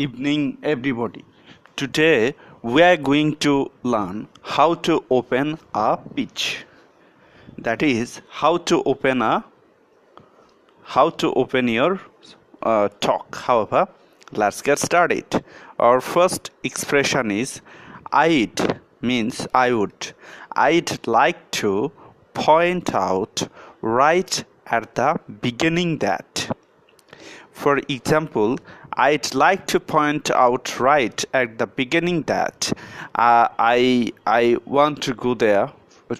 Evening, everybody. Today we are going to learn how to open a pitch. That is how to open your talk. However, let's get started. Our first expression is I'd, means I would. I'd like to point out right at the beginning that. For example, I'd like to point out right at the beginning that I want to go there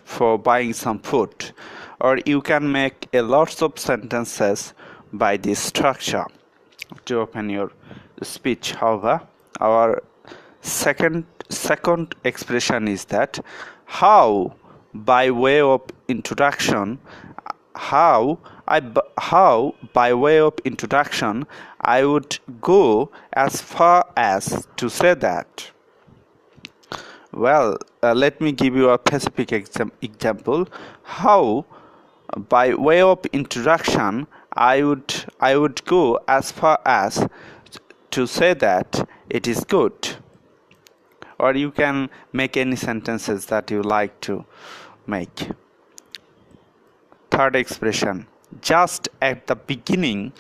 for buying some food. Or you can make a lots of sentences by this structure to open your speech. However, our second expression is that how, by way of introduction, how by way of introduction I would go as far as to say that. Well, let me give you a specific example. How, by way of introduction, I would go as far as to say that it is good. Or you can make any sentences that you like to make. Third expression, just at the beginning,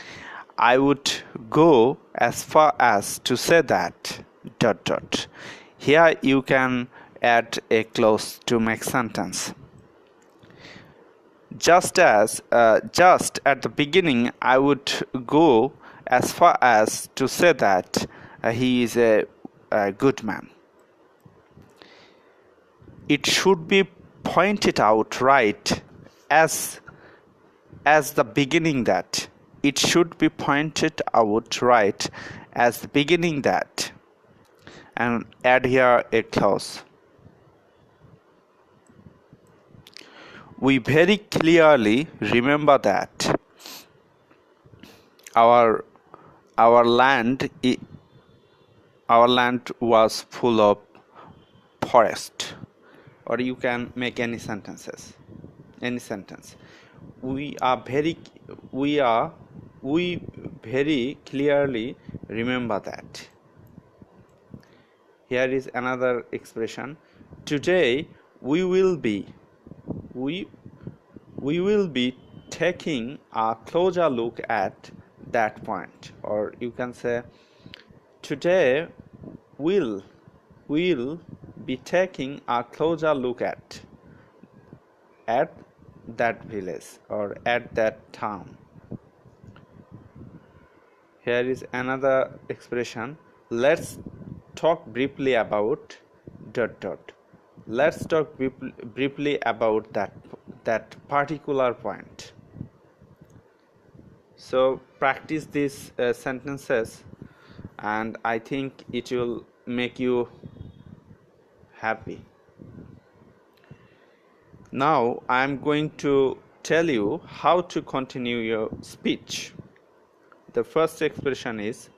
I would go as far as to say that ... Here you can add a clause to make sentence. Just at the beginning, I would go as far as to say that he is a good man. It should be pointed out right as the beginning that. It should be pointed out right as the beginning that. And add here a clause. We very clearly remember that our land was full of forest. Or you can make any sentences. Any sentence. We very clearly remember that. Here is another expression. Today we will be taking a closer look at that point. Or you can say today we'll be taking a closer look at that village or at that town. Here is another expression. Let's talk briefly about ... Let's talk briefly about that particular point. So practice these sentences, and I think it will make you happy. Now I am going to tell you how to continue your speech. The first expression is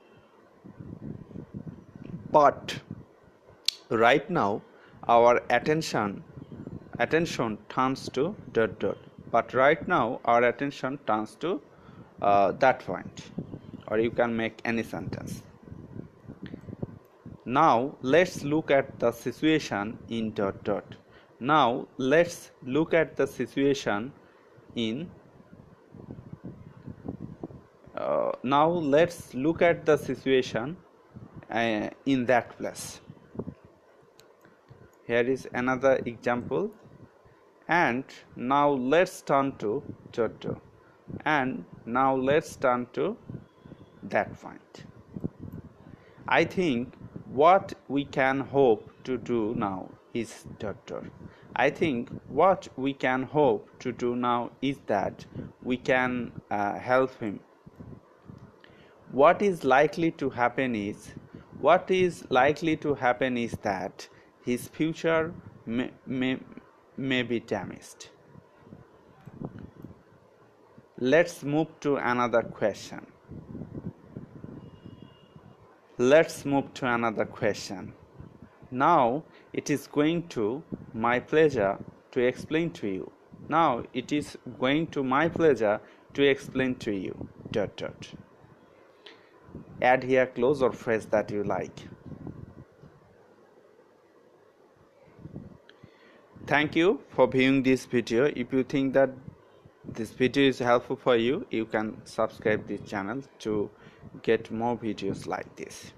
but. Right now our attention turns to ... But right now our attention turns to that point. Or you can make any sentence. Now let's look at the situation in ... Now let's look at the situation in in that place. Here is another example. And now let's turn to ... And now let's turn to that point. I think what we can hope to do now is ... I think what we can hope to do now is that we can help him. What is likely to happen is that his future may be damaged. Let's move to another question. Now it is going to my pleasure to explain to you. Now it is going to my pleasure to explain to you ... add here clause or phrase that you like. Thank you for viewing this video. If you think that this video is helpful for you, you can subscribe this channel to get more videos like this.